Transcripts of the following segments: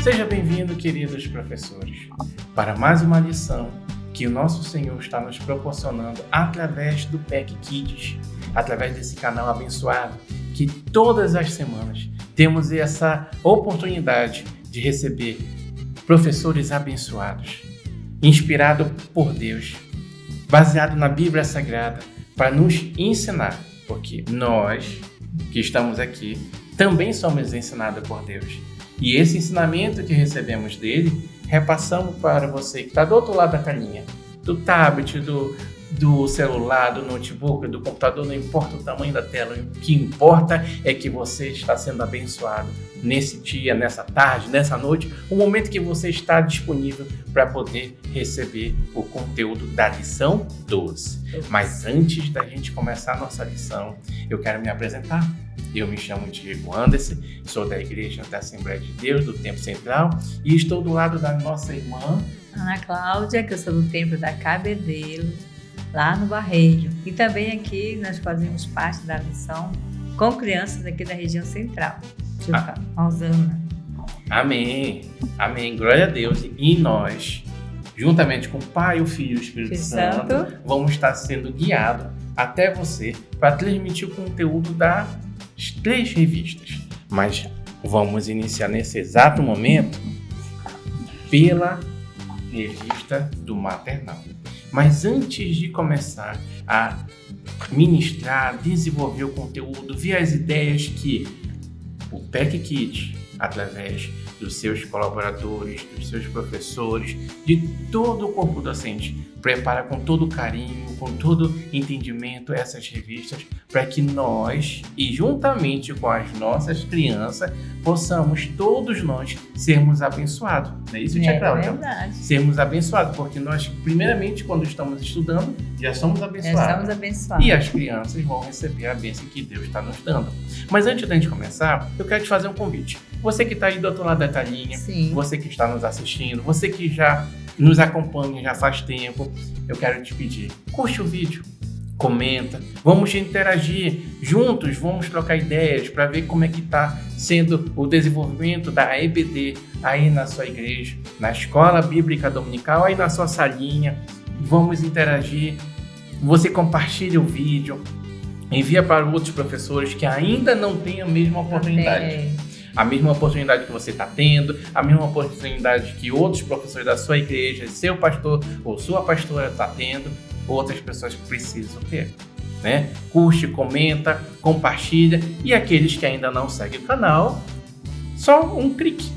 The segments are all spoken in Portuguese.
Seja bem-vindo, queridos professores, para mais uma lição que o nosso Senhor está nos proporcionando através do PEC Kids, através desse canal abençoado, que todas as semanas temos essa oportunidade de receber professores abençoados, inspirados por Deus, baseado na Bíblia Sagrada, para nos ensinar, porque nós que estamos aqui também somos ensinados por Deus. E esse ensinamento que recebemos dele, repassamos para você que está do outro lado da telinha, do tablet, do celular, do notebook, do computador, não importa o tamanho da tela, o que importa é que você está sendo abençoado nesse dia, nessa tarde, nessa noite, o momento que você está disponível para poder receber o conteúdo da lição 12. Mas antes da gente começar a nossa lição, eu quero me apresentar. Eu me chamo Diego Anderson, sou da Igreja da Assembleia de Deus, do Tempo Central, e estou do lado da nossa irmã Ana Cláudia, que eu sou do Templo da Cabedelo, lá no Barreiro. E também aqui nós fazemos parte da missão com crianças aqui da região central, de Rosana. Amém, amém, glória a Deus. E nós, juntamente com o Pai, o Filho e o Espírito Santo, vamos estar sendo guiados até você para transmitir o conteúdo das 3 revistas. Mas vamos iniciar nesse exato momento pela revista do maternal. Mas antes de começar a ministrar, desenvolver o conteúdo, ver as ideias que o PEC Kids, através dos seus colaboradores, dos seus professores, de todo o corpo docente, prepara com todo carinho, com todo entendimento essas revistas para que nós, e juntamente com as nossas crianças, possamos todos nós sermos abençoados. Não é isso, Tia Cláudia? É verdade. Sermos abençoados, porque nós, primeiramente, quando estamos estudando, já somos abençoados. E as crianças vão receber a bênção que Deus está nos dando. Mas antes da gente começar, eu quero te fazer um convite. Você que está aí do outro lado da telinha, você que está nos assistindo, você que já nos acompanha já faz tempo, eu quero te pedir, curte o vídeo, comenta, vamos interagir juntos, vamos trocar ideias para ver como é que está sendo o desenvolvimento da EBD aí na sua igreja, na Escola Bíblica Dominical, aí na sua salinha, vamos interagir, você compartilha o vídeo, envia para outros professores que ainda não têm a mesma oportunidade. A mesma oportunidade que você está tendo, a mesma oportunidade que outros professores da sua igreja, seu pastor ou sua pastora está tendo, outras pessoas precisam ter, né? Curte, comenta, compartilha, e aqueles que ainda não seguem o canal, só um clique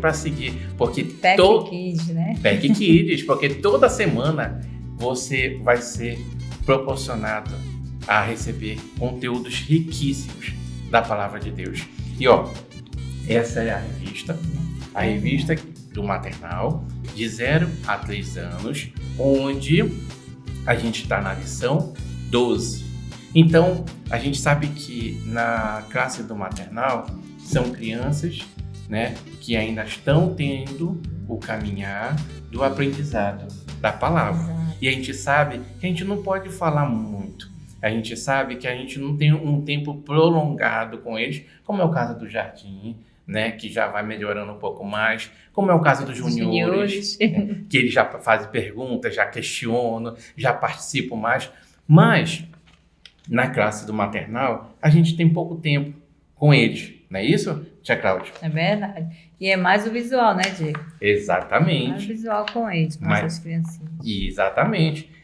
para seguir, porque PEC Kids, né? PEC Kids, porque toda semana você vai ser proporcionado a receber conteúdos riquíssimos da palavra de Deus. E essa é a revista do maternal, de 0 a 3 anos, onde a gente está na lição 12. Então, a gente sabe que na classe do maternal são crianças, né, que ainda estão tendo o caminhar do aprendizado da palavra. E a gente sabe que a gente não pode falar muito. A gente sabe que a gente não tem um tempo prolongado com eles, como é o caso do Jardim, né, que já vai melhorando um pouco mais, como é o caso dos juniores, né, que eles já fazem perguntas, já questionam, já participam mais. Mas, na classe do maternal, a gente tem pouco tempo com eles, não é isso, Tia Cláudia? É verdade. E é mais o visual, né, Diego? Exatamente. Mais o visual com eles, com essas criancinhas. Exatamente.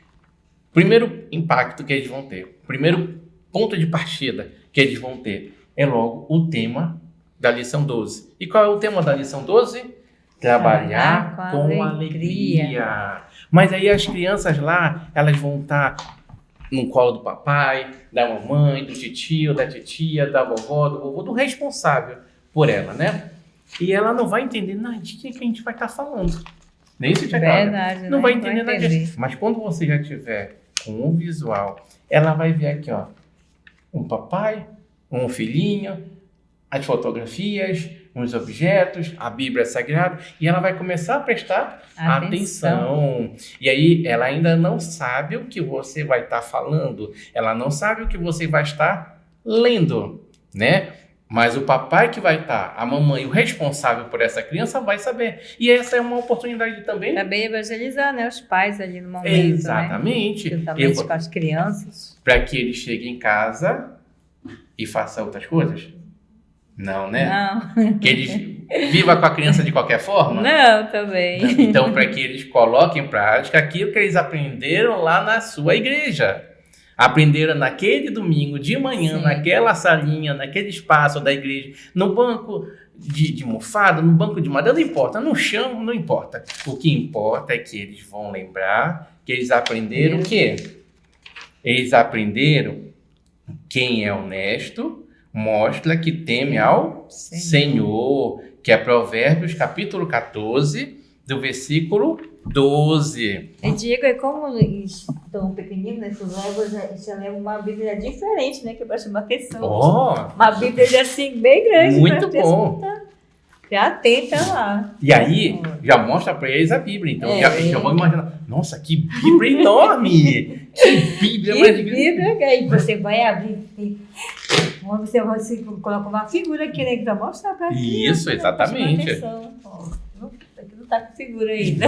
Primeiro impacto que eles vão ter, primeiro ponto de partida que eles vão ter é logo o tema da lição 12. E qual é o tema da lição 12? Trabalhar com alegria. Mas aí as crianças lá, elas vão estar no colo do papai, da mamãe, do titio, da titia, da vovó, do vovô, do responsável por ela, né? E ela não vai entender nada de que a gente vai estar falando. Nem isso, Tia Cláudia. Verdade, não vai entender nada disso. Mas quando você já tiver com um visual, ela vai ver aqui, um papai, um filhinho, as fotografias, uns objetos, a Bíblia Sagrada, e ela vai começar a prestar atenção. E aí ela ainda não sabe o que você vai estar falando, ela não sabe o que você vai estar lendo, né? Mas o papai que vai estar, a mamãe, o responsável por essa criança vai saber. E essa é uma oportunidade também. Também evangelizar, né? Os pais ali no momento, Exatamente. Né? Juntamente com as crianças. Para que eles cheguem em casa e façam outras coisas? Não, né? Não. Que eles vivam com a criança de qualquer forma? Não, também. Então, para que eles coloquem em prática aquilo que eles aprenderam lá na sua igreja. Aprenderam naquele domingo de manhã, naquela salinha, naquele espaço da igreja, no banco de almofada, no banco de madeira, não importa, no chão, não importa. O que importa é que eles vão lembrar que eles aprenderam o quê? Eles aprenderam quem é honesto, mostra que teme ao Senhor, que é Provérbios capítulo 14, do versículo 12. E Diego, é como eles estão pequeninos, né? Você leva uma Bíblia diferente, né? Que eu presta atenção. Uma Bíblia assim, bem grande. Muito bom. Já atenta lá. E aí, já mostra para eles a Bíblia. Então, já vão imaginar. Nossa, que Bíblia enorme! Que Bíblia mais grande! Bíblia, que aí você vai abrir. Você coloca uma figura aqui, né? Que vai mostrar para criança. Isso, exatamente. Aqui não está com figura ainda.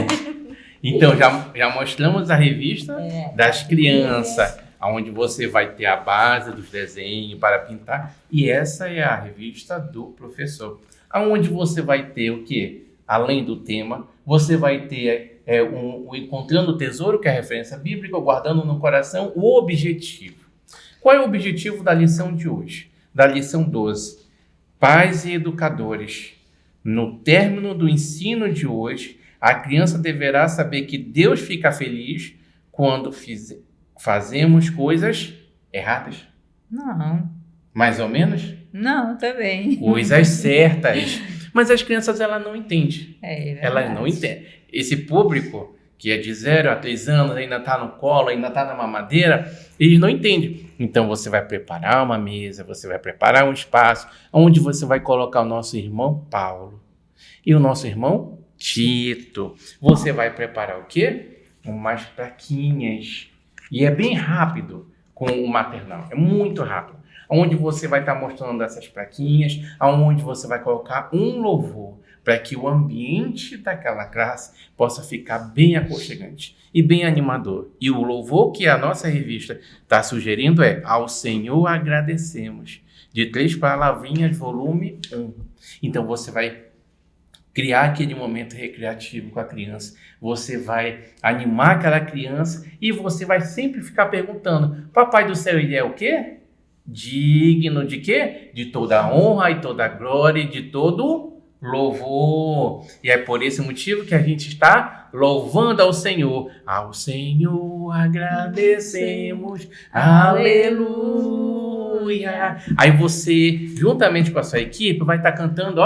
Então, já mostramos a revista das crianças, onde você vai ter a base dos desenhos para pintar. E essa é a revista do professor, onde você vai ter o quê? Além do tema, você vai ter o Encontrando o Tesouro, que é a referência bíblica, guardando no coração o objetivo. Qual é o objetivo da lição de hoje? Da lição 12. Pais e educadores. No término do ensino de hoje, a criança deverá saber que Deus fica feliz quando fazemos coisas erradas. Não. Mais ou menos? Não, também. Coisas certas. Mas as crianças, elas não entendem. Elas não entendem. Esse público, que é de 0 a 3 anos, ainda está no colo, ainda está na mamadeira, eles não entendem. Então, você vai preparar uma mesa, você vai preparar um espaço, onde você vai colocar o nosso irmão Paulo e o nosso irmão Tito. Você vai preparar o quê? Umas plaquinhas. E é bem rápido com o maternal. É muito rápido. Onde você vai estar mostrando essas plaquinhas, onde você vai colocar um louvor, para que o ambiente daquela classe possa ficar bem aconchegante e bem animador. E o louvor que a nossa revista está sugerindo é Ao Senhor Agradecemos, de 3 palavrinhas, volume 1. Então, você vai criar aquele momento recreativo com a criança, você vai animar aquela criança e você vai sempre ficar perguntando, Papai do Céu, ele é o quê? Digno de quê? De toda honra e toda glória e de todo louvor. E é por esse motivo que a gente está louvando ao Senhor. Ao Senhor agradecemos. Aleluia. Aí você, juntamente com a sua equipe, vai estar cantando,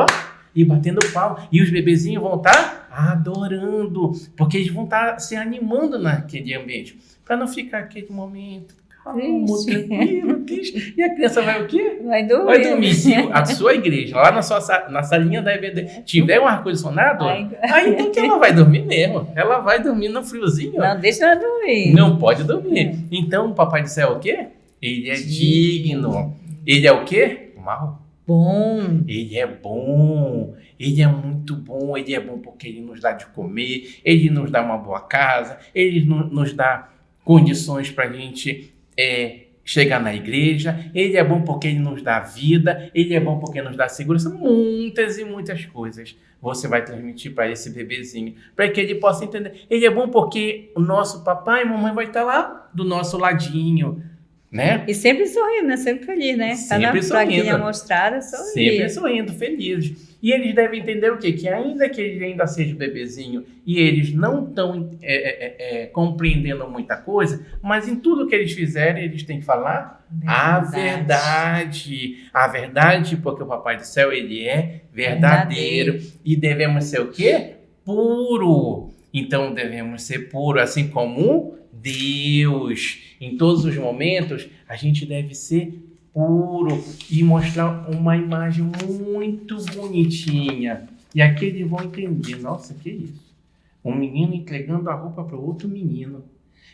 e batendo palma. E os bebezinhos vão estar adorando, porque eles vão estar se animando naquele ambiente. Para não ficar aquele momento calmo, tranquilo, triste. E a criança vai o quê? Vai dormir. Vai dormir. Se a sua igreja, lá na salinha da EBD, tiver um ar-condicionado, aí então que ela vai dormir mesmo. Ela vai dormir no friozinho. Não, deixa ela dormir. Não pode dormir. Então, o Papai do Céu é o quê? Ele é digno. Ele é o quê? Mal. Bom. Ele é bom. Ele é muito bom. Ele é bom porque ele nos dá de comer. Ele nos dá uma boa casa. Ele nos dá condições para a gente chegar na igreja. Ele é bom porque ele nos dá vida. Ele é bom porque nos dá segurança. Muitas e muitas coisas você vai transmitir para esse bebezinho, para que ele possa entender. Ele é bom porque o nosso papai e mamãe vai estar lá do nosso ladinho, né? E sempre sorrindo, né? Sempre feliz, né? Sempre tá na plaquinha mostrada, sorrindo. Sempre sorrindo, felizes. E eles devem entender o quê? Que ainda que eles ainda sejam bebezinho e eles não estão compreendendo muita coisa, mas em tudo que eles fizerem, eles têm que falar a verdade. A verdade, porque o Papai do Céu, ele é verdadeiro. E devemos ser o quê? Puro. Então, devemos ser puro, assim como Deus. Em todos os momentos, a gente deve ser puro e mostrar uma imagem muito bonitinha. E aqui eles vão entender, nossa, que isso? Um menino entregando a roupa para outro menino.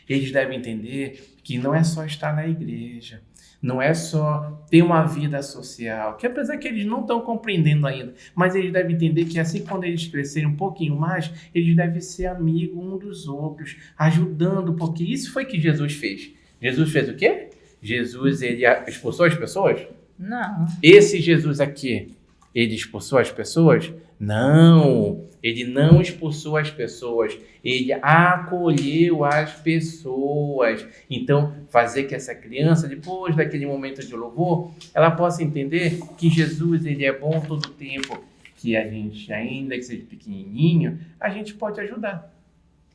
Eles devem entender que não é só estar na igreja, Não é só ter uma vida social, que apesar que eles não estão compreendendo ainda, mas eles devem entender que assim, quando eles crescerem um pouquinho mais, eles devem ser amigos um dos outros, ajudando, porque isso foi que Jesus fez. Jesus fez o quê? Jesus, ele expulsou as pessoas? Não. Esse Jesus aqui, ele expulsou as pessoas? Não, ele não expulsou as pessoas, ele acolheu as pessoas. Então, fazer que essa criança, depois daquele momento de louvor, ela possa entender que Jesus, ele é bom todo o tempo, que a gente, ainda que seja pequenininho, a gente pode ajudar.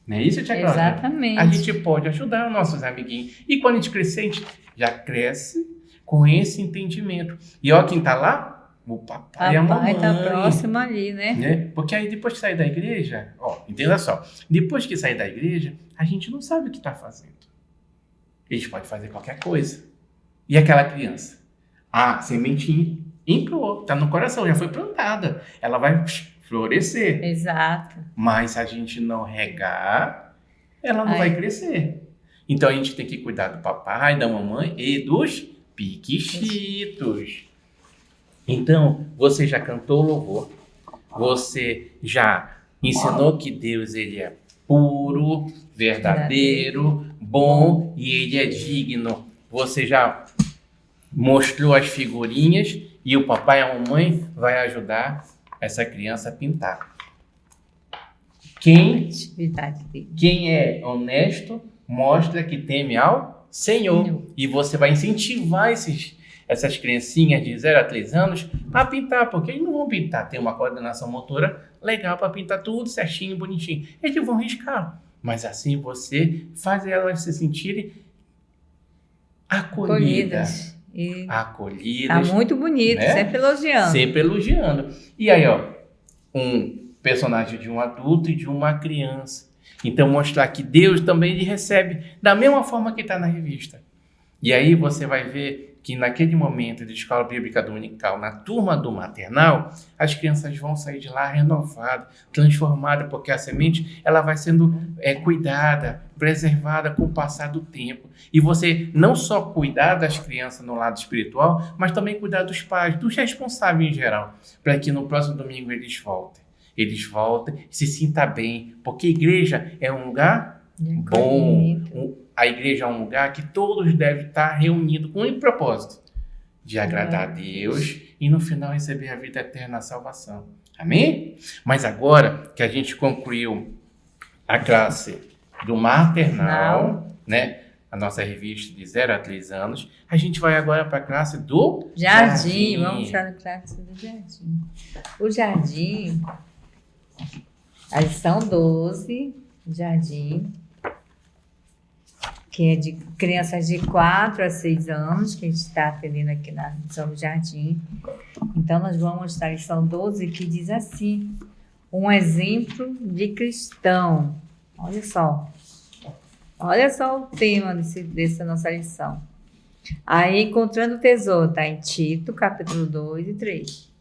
Não é isso, Tia Cláudia? Exatamente. A gente pode ajudar os nossos amiguinhos. E quando a gente crescer, a gente já cresce com esse entendimento. E ó, quem tá lá? O papai e a mamãe. Papai tá próximo ali, né? Porque aí depois que sair da igreja, ó, entenda só, depois que sair da igreja, a gente não sabe o que tá fazendo. A gente pode fazer qualquer coisa. E aquela criança? A sementinha entrou, tá no coração, já foi plantada. Ela vai florescer. Exato. Mas se a gente não regar, ela não vai crescer. Então a gente tem que cuidar do papai, da mamãe e dos piquichitos. Então, você já cantou louvor, você já ensinou que Deus ele é puro, verdadeiro, bom e ele é digno. Você já mostrou as figurinhas e o papai e a mamãe vai ajudar essa criança a pintar. Quem é honesto mostra que teme ao Senhor. E você vai incentivar essas criancinhas de 0 a 3 anos a pintar, porque eles não vão pintar, tem uma coordenação motora legal para pintar tudo certinho, bonitinho. Eles vão riscar, mas assim você faz elas se sentirem acolhidas. Acolhidas. Tá muito bonito, né? Sempre elogiando. Sempre elogiando. E aí, ó, um personagem de um adulto e de uma criança. Então, mostrar que Deus também ele recebe da mesma forma que está na revista. E aí você vai ver que naquele momento de escola bíblica dominical, na turma do maternal, as crianças vão sair de lá renovadas, transformadas, porque a semente ela vai sendo cuidada, preservada com o passar do tempo. E você não só cuidar das crianças no lado espiritual, mas também cuidar dos pais, dos responsáveis em geral, para que no próximo domingo eles voltem. Eles voltem, se sintam bem, porque a igreja é um lugar bom. A igreja é um lugar que todos devem estar reunidos com o propósito de agradar a Deus e no final receber a vida eterna, a salvação. Amém? Mas agora que a gente concluiu a classe do maternal, né? A nossa revista de 0 a 3 anos, a gente vai agora para a classe do jardim. Vamos para a classe do jardim. O jardim, a lição 12, jardim, que é de crianças de 4 a 6 anos, que a gente está atendendo aqui na lição do jardim. Então, nós vamos na lição 12, que diz assim, um exemplo de cristão. Olha só o tema dessa nossa lição. Aí, encontrando o tesouro, está em Tito, capítulo 2 e 3.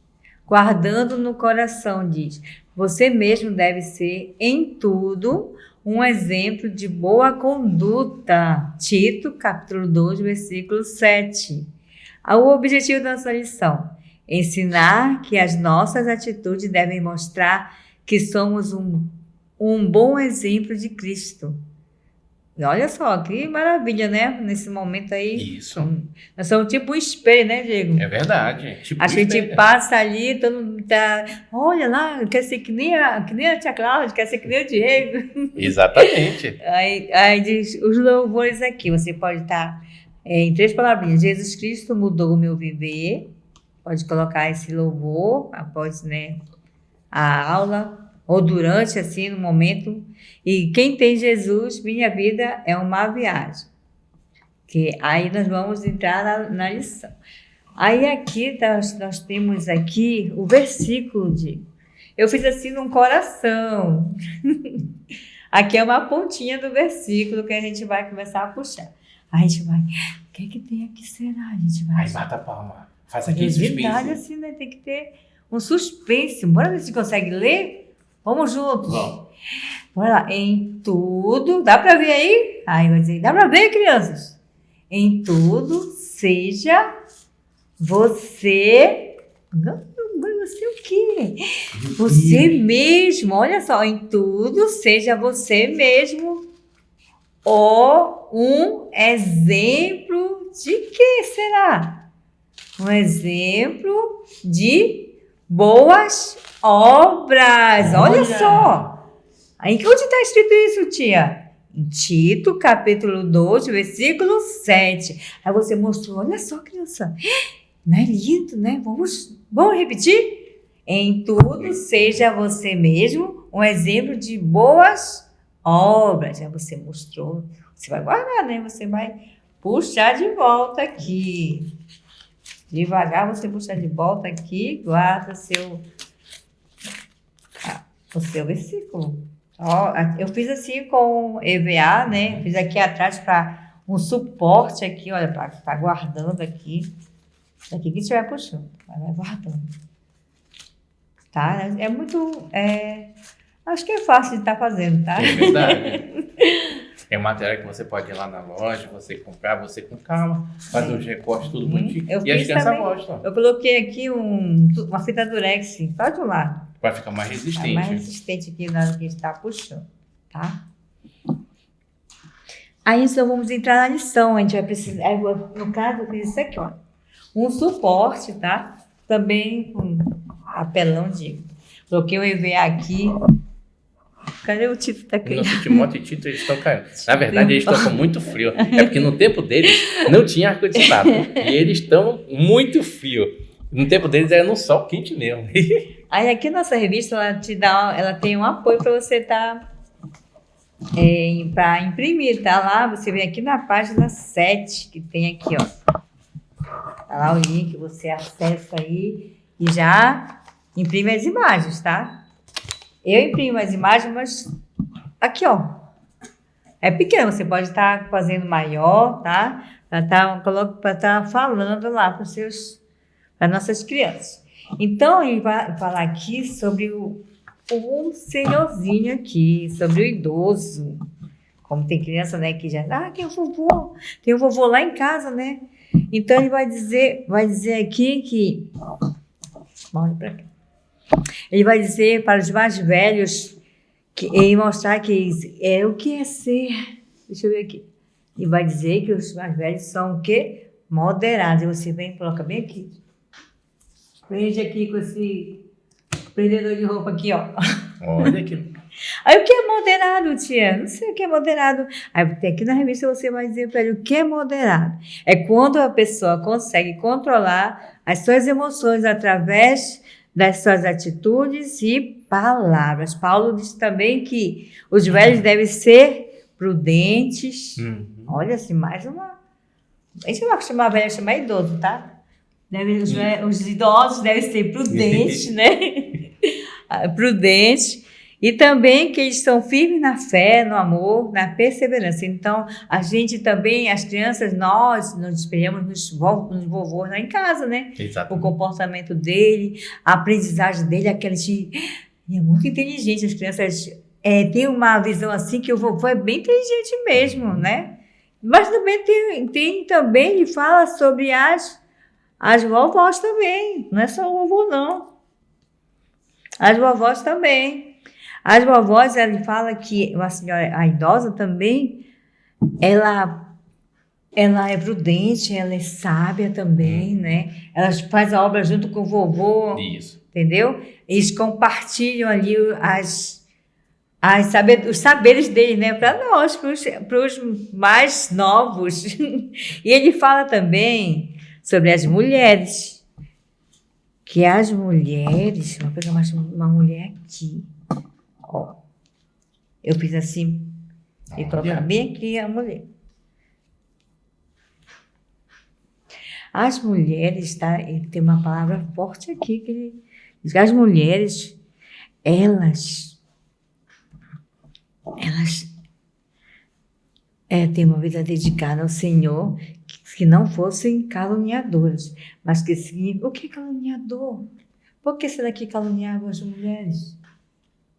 Guardando no coração, diz, você mesmo deve ser em tudo um exemplo de boa conduta. Tito, capítulo 2, versículo 7. O objetivo da nossa lição: ensinar que as nossas atitudes devem mostrar que somos um bom exemplo de Cristo. E olha só, que maravilha, né? Nesse momento aí. Isso. Nós somos tipo um espelho, né, Diego? É verdade. Tipo a gente passa ali, todo mundo tá... Olha lá, quer ser que nem a tia Cláudia, quer ser que nem o Diego. Exatamente. Aí diz, os louvores aqui, você pode estar em 3 palavrinhas. Jesus Cristo mudou o meu viver. Pode colocar esse louvor após, né, a aula, ou durante, assim, no momento. E quem tem Jesus, minha vida é uma viagem. Que aí nós vamos entrar na lição. Aí aqui, nós temos aqui o versículo eu fiz assim num coração. Aqui é uma pontinha do versículo que a gente vai começar a puxar. A gente vai, o que é que tem aqui será? A gente vai... Aí bata a palma. Faz aquele suspense. Verdade, assim, né? Tem que ter um suspense. Bora ver se consegue ler? Vamos juntos. Bom. Bora lá. Em tudo. Dá para ver aí? Aí vai dizer, dá para ver, crianças? em tudo seja você. Você o quê? Você mesmo. Olha só, em tudo seja você mesmo um exemplo de quê será? Um exemplo de boas obras. Olha só. Aí, onde está escrito isso, tia? Em Tito, capítulo 2, versículo 7. Aí você mostrou, olha só, criança. Não é lindo, né? Vamos repetir? Em tudo, seja você mesmo um exemplo de boas obras. Já você mostrou. Você vai guardar, né? Você vai puxar de volta aqui. Devagar você puxa de volta aqui, guarda o seu versículo. Ó, eu fiz assim com EVA, né? Fiz aqui atrás para um suporte aqui, olha, para estar guardando aqui. Daqui que você vai puxando, vai guardando. Tá? É muito... acho que é fácil de estar fazendo, tá? É verdade. É material que você pode ir lá na loja, você comprar, você com calma, fazer os recortes tudo bonitinho. E as crianças gostam. Eu coloquei aqui uma fita durex, só de um lado. Vai ficar mais resistente. É mais resistente aqui na hora que está puxando, tá? Aí, então, vamos entrar na lição. A gente vai precisar... No caso, eu fiz isso aqui, ó. Um suporte, tá? Também com papelão de... Coloquei o EVA aqui. Cadê o Tito? Tá aqui. Nosso Timóteo e Tito, eles estão caindo. Na verdade, eles estão com muito frio. É porque no tempo deles não tinha ar-condicionado. E eles estão muito frio. No tempo deles era no sol quente mesmo. Aí aqui nossa revista, ela tem um apoio para você estar... para imprimir, tá lá? Você vem aqui na página 7, que tem aqui, ó. Tá lá o link, você acessa aí e já imprime as imagens, tá? Eu imprimo as imagens, mas aqui, ó. É pequeno, você pode estar fazendo maior, tá? Para estar falando lá para nossas crianças. Então, ele vai falar aqui sobre o senhorzinho aqui, sobre o idoso. Como tem criança, né, que já... tem o vovô lá em casa, né? Então, ele vai dizer aqui que... Olha para cá. Ele vai dizer para os mais velhos e mostrar que o que é ser. Deixa eu ver aqui. Ele vai dizer que os mais velhos são o quê? Moderados. E você vem e coloca bem aqui. Prende aqui com esse prendedor de roupa aqui, ó. Olha aqui. Aí, o que é moderado, tia? Não sei o que é moderado. Aí, aqui na revista você vai dizer para ele o que é moderado. É quando a pessoa consegue controlar as suas emoções através das suas atitudes e palavras. Paulo diz também que os velhos devem ser prudentes. Olha, assim, mais uma... A gente não vai chamar velho, chamar idoso, tá? Os idosos devem ser prudentes, né? Prudentes. E também que eles são firmes na fé, no amor, na perseverança. Então, a gente também, as crianças, nós nos espelhamos nos vovôs lá em casa, né? Exato. O comportamento dele, a aprendizagem dele, é muito inteligente. As crianças têm uma visão assim que o vovô é bem inteligente mesmo, né? Mas também tem também, ele fala sobre as vovós também. Não é só o vovô, não. As vovós também. As vovós, ela fala que a senhora, a idosa também, ela é prudente, ela é sábia também, né? Ela faz a obra junto com o vovô. Isso. Entendeu? Eles compartilham ali os saberes deles, né? Para nós, para os mais novos. E ele fala também sobre as mulheres. Que as mulheres... Vou pegar mais uma mulher aqui. Ó, eu fiz assim, e colocar bem aqui a mulher. As mulheres, tá? Ele tem uma palavra forte aqui, que ele diz que as mulheres, elas têm uma vida dedicada ao Senhor, que não fossem caluniadoras, mas que o que é caluniador? Por que será que caluniavam as mulheres?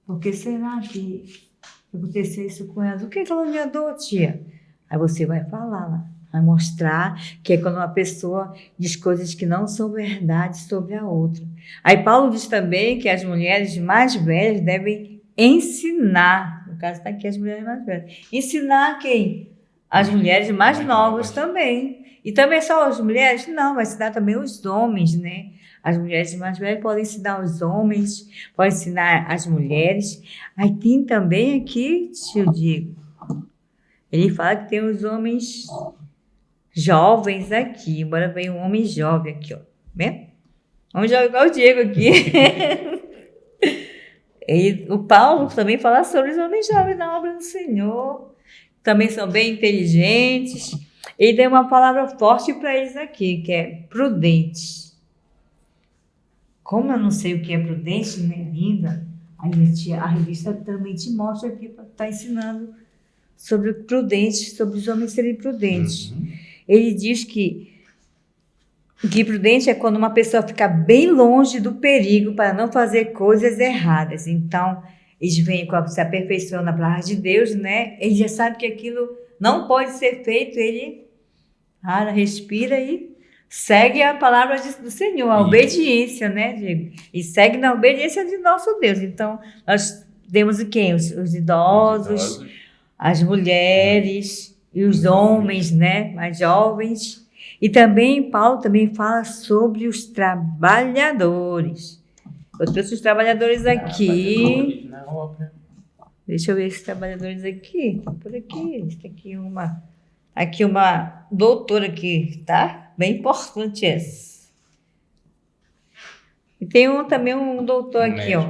Por que será que aconteceu isso com elas? O que é caluniador, tia? Aí você vai falar lá. Vai mostrar que é quando uma pessoa diz coisas que não são verdade sobre a outra. Aí Paulo diz também que as mulheres mais velhas devem ensinar. No caso está aqui as mulheres mais velhas. Ensinar quem? As mulheres mais novas também. E também só as mulheres? Não, vai ensinar também os homens, né? As mulheres mais velhas podem ensinar os homens, podem ensinar as mulheres. Aí tem também aqui, tio Diego, ele fala que tem os homens jovens aqui, embora venha um homem jovem aqui, ó. Né? Homem jovem igual o Diego aqui. E o Paulo também fala sobre os homens jovens na obra do Senhor. Também são bem inteligentes. Ele tem uma palavra forte para eles aqui, que é prudentes. Como eu não sei o que é prudente, né, linda? A revista também te mostra aqui para estar ensinando sobre prudentes, sobre os homens serem prudentes. Ele diz que prudente é quando uma pessoa fica bem longe do perigo para não fazer coisas erradas. Então, eles vêm com se aperfeiçoando na palavra de Deus, né? Ele já sabe que aquilo não pode ser feito, ele respira e segue a palavra do Senhor, a obediência, né, Diego? E segue na obediência de nosso Deus. Então, nós temos o quê? Os idosos, as mulheres e os homens, né, mais jovens. E também, Paulo também fala sobre os trabalhadores. Eu trouxe os trabalhadores aqui. Deixa eu ver esses trabalhadores aqui. Por aqui. Aqui uma doutora aqui, tá? Bem importante essa. E tem também um doutor aqui, ó.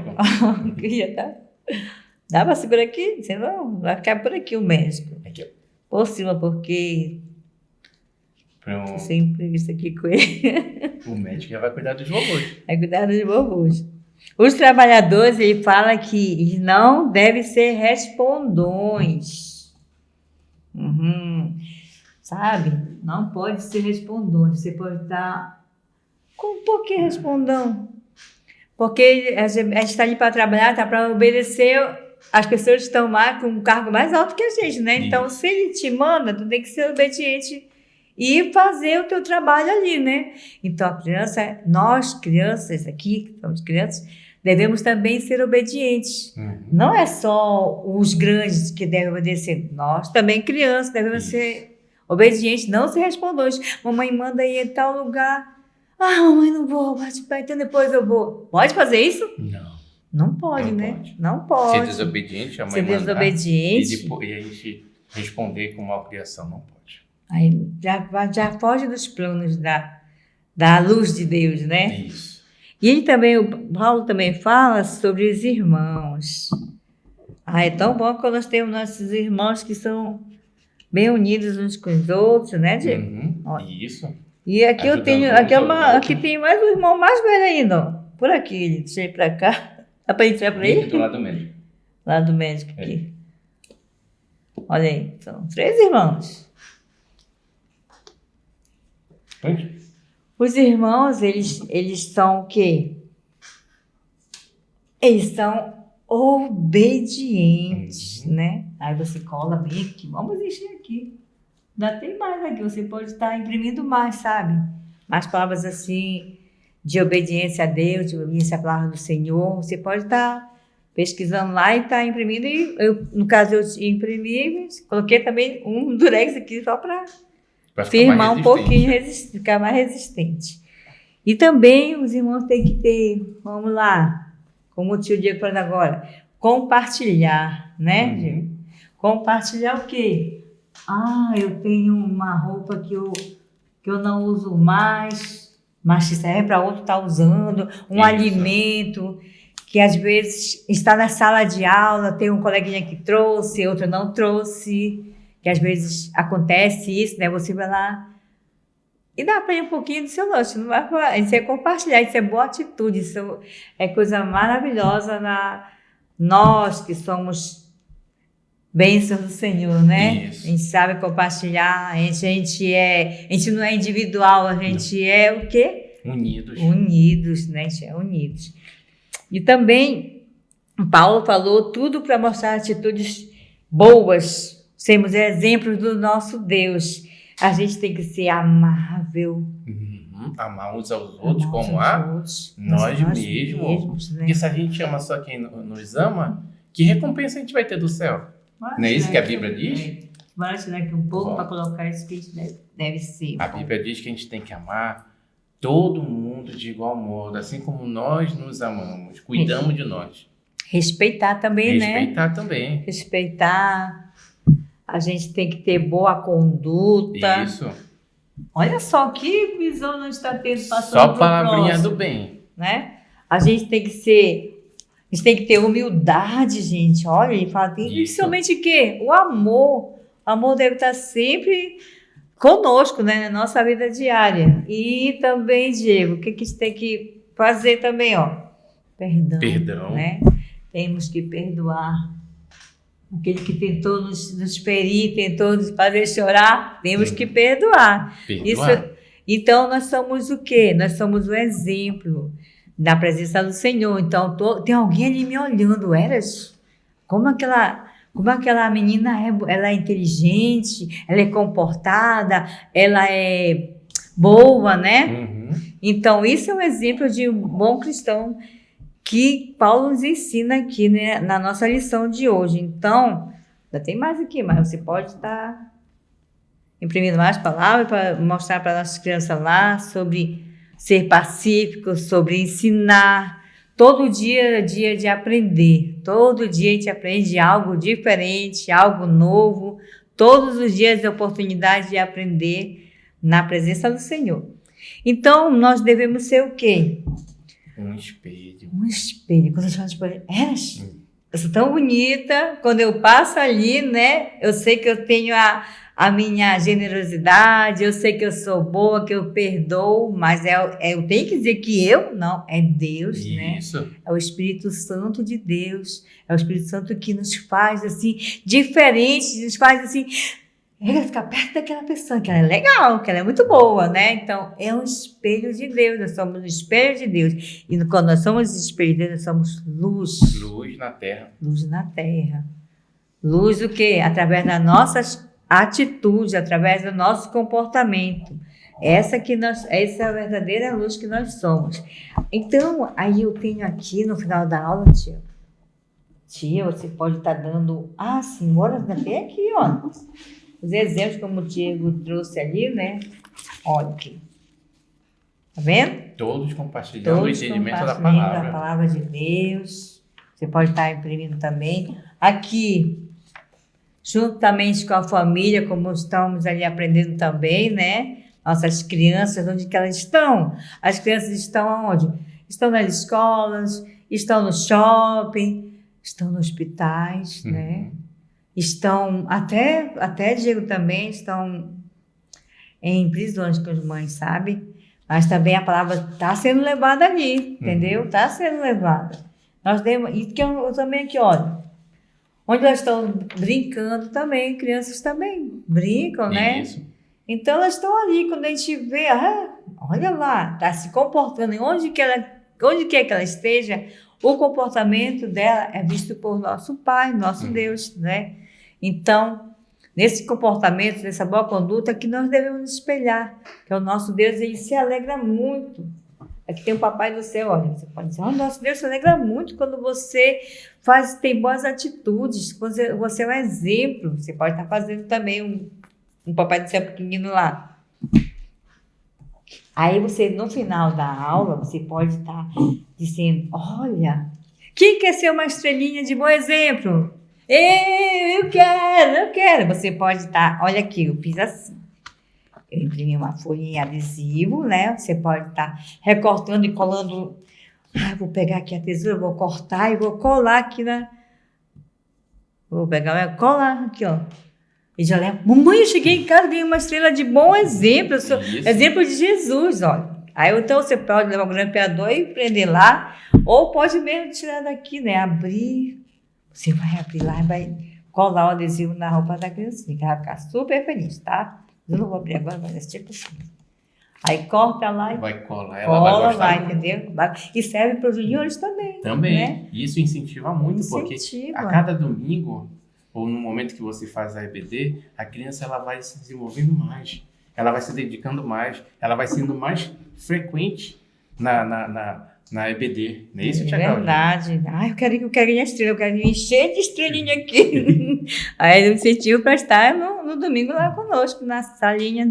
Dá para segurar aqui? Senão vai ficar por aqui o médico. Aqui, ó. Por cima, porque tô sem entrevista aqui com ele. O médico já vai cuidar dos robôs. Vai cuidar dos robôs. Os trabalhadores, ele fala que não devem ser respondões. Sabe? Não pode ser respondão. Você pode estar com um pouquinho respondão. Porque a gente está ali para trabalhar, está para obedecer as pessoas que estão lá com um cargo mais alto que a gente, né? Então, se ele te manda, tu tem que ser obediente e fazer o teu trabalho ali, né? Então, nós crianças aqui, que somos crianças, devemos também ser obedientes. Não é só os grandes que devem obedecer. Nós também, crianças, devemos ser obedientes, não ser respondões. Mamãe manda ir em tal lugar. Mamãe, não vou, então depois eu vou. Pode fazer isso? Não pode, não, né? Pode. Não pode. Ser desobediente, a mãe ser desobediente. E a gente responder com malcriação, não pode. Aí já foge dos planos da luz de Deus, né? Isso. E ele também, o Paulo também fala sobre os irmãos. É tão bom quando nós temos nossos irmãos que são bem unidos uns com os outros, né, Diego? Isso. E aqui eu tenho, aqui tem mais um irmão mais velho ainda, ó. Por aqui, deixa eu ir pra cá. Dá pra entrar por aí? Do lado do médico. Lado do médico aqui. Olha aí, são 3 irmãos. Os irmãos, eles são o quê? Eles são obedientes, né? Aí você cola bem aqui, vamos encher aqui. Ainda tem mais aqui, você pode estar imprimindo mais, sabe? Mais palavras assim, de obediência a Deus, de obediência à palavra do Senhor. Você pode estar pesquisando lá e estar imprimindo. E no caso, eu imprimi, coloquei também um durex aqui só para firmar um pouquinho, ficar mais resistente. E também os irmãos têm que ter, vamos lá, como o tio Diego falando agora, compartilhar, né, Diego? Compartilhar o quê? Eu tenho uma roupa que eu não uso mais, mas que serve para outro estar usando, alimento que às vezes está na sala de aula, tem um coleguinha que trouxe, outro não trouxe, que às vezes acontece isso, né? Você vai lá e dá para ir um pouquinho do seu lanche, não vai falar, isso é compartilhar, isso é boa atitude, isso é coisa maravilhosa nós que somos bênçãos do Senhor, né? Isso. A gente sabe compartilhar, a gente não é individual, a gente é o quê? Unidos, né? A gente é unidos. E também, Paulo falou tudo para mostrar atitudes boas, sermos exemplos do nosso Deus. A gente tem que ser amável. Amar uns aos outros como nós mesmos. né? Porque se a gente ama só quem nos ama, que recompensa a gente vai ter do céu? Não é isso que a Bíblia diz? Bora tirar aqui um pouco para colocar isso que deve ser. A Bíblia diz que a gente tem que amar todo mundo de igual modo, assim como nós nos amamos, cuidamos de nós. Respeitar também, né? Respeitar também. Respeitar. A gente tem que ter boa conduta. Isso. Olha só que visão nós está tendo passando. Só palavrinha do bem. Né? A gente tem que ter humildade, gente. Olha, ele fala, principalmente o quê? O amor. O amor deve estar sempre conosco, né? Na nossa vida diária. E também, Diego, o que a gente tem que fazer também, ó? Perdão. Né? Temos que perdoar. Aquele que tentou nos ferir, tentou nos fazer chorar, temos que perdoar. Então, nós somos o quê? Nós somos o exemplo da presença do Senhor. Então, tem alguém ali me olhando. Eras, como aquela menina ela é inteligente, ela é comportada, ela é boa, né? Então, isso é um exemplo de um bom cristão que Paulo nos ensina aqui, né, na nossa lição de hoje. Então, ainda tem mais aqui, mas você pode estar imprimindo mais palavras para mostrar para nossas crianças lá sobre ser pacífico, sobre ensinar. Todo dia é dia de aprender. Todo dia a gente aprende algo diferente, algo novo. Todos os dias é oportunidade de aprender na presença do Senhor. Então, nós devemos ser o quê? Um espelho. Um espelho. Quando eu falo espelho, eu sou tão bonita. Quando eu passo ali, né? Eu sei que eu tenho a minha generosidade, eu sei que eu sou boa, que eu perdoo, mas eu tenho que dizer que não, é Deus, isso, né? É o Espírito Santo de Deus. É o Espírito Santo que nos faz assim, diferente, nos faz assim. Ficar perto daquela pessoa, que ela é legal, que ela é muito boa, né? Então, é um espelho de Deus, nós somos um espelho de Deus. E quando nós somos espelho de Deus, nós somos luz. Luz na terra. Luz na terra. Luz o quê? Através das nossas atitudes, através do nosso comportamento. Essa é a verdadeira luz que nós somos. Então, aí eu tenho aqui no final da aula, tia, você pode estar dando... sim, olha, tem aqui, ó. Os exemplos, como o Diego trouxe ali, né? Olha aqui. Tá vendo? Todos compartilhando o entendimento da palavra. A palavra de Deus. Você pode estar imprimindo também. Aqui, juntamente com a família, como estamos ali aprendendo também, né? Nossas crianças, onde que elas estão? As crianças estão onde? Estão nas escolas, estão no shopping, estão nos hospitais, né? Estão, até Diego também, estão em prisões com as mães, sabe? Mas também a palavra está sendo levada ali, entendeu? Está sendo levada. E que eu também aqui, olha, onde elas estão brincando também, crianças também brincam, né? Isso. Então elas estão ali, quando a gente vê, olha lá, está se comportando, onde quer que ela esteja, o comportamento dela é visto por nosso Pai, nosso Deus, né? Então, nesse comportamento, nessa boa conduta, que nós devemos nos espelhar, que é o nosso Deus, ele se alegra muito. Aqui tem o Papai do Céu, olha, você pode dizer, nosso Deus se alegra muito quando você tem boas atitudes, você é um exemplo. Você pode estar fazendo também um Papai do Céu pequenino lá. Aí você, no final da aula, você pode estar dizendo, olha, quem quer ser uma estrelinha de bom exemplo? Eu quero. Você pode estar, olha aqui, eu fiz assim. Eu imprimi uma folhinha adesivo, né? Você pode estar recortando e colando. Vou pegar aqui a tesoura, vou cortar e vou colar aqui Vou pegar, colar aqui, ó. E já leva. Mamãe, eu cheguei em casa, ganhei uma estrela de bom exemplo. Eu sou exemplo de Jesus, olha. Aí então você pode levar o grampeador e prender lá, ou pode mesmo tirar daqui, né? Abrir. Você vai abrir lá e vai colar o adesivo na roupa da criancinha, que ela vai ficar super feliz, tá? Eu não vou abrir agora, mas é tipo assim. Aí corta lá e vai colar, ela vai gostar. Entendeu? E serve para os juniores também. Também. Né? Isso incentiva muito, porque a cada domingo ou no momento que você faz a EBD, a criança ela vai se desenvolvendo mais, ela vai se dedicando mais, ela vai sendo mais frequente na EBD. Não é isso, Tia Cláudia? Verdade. Ai, eu quero ir na estrela, eu quero encher de estrelinha aqui. Aí ele sentiu para estar no domingo lá conosco, na salinha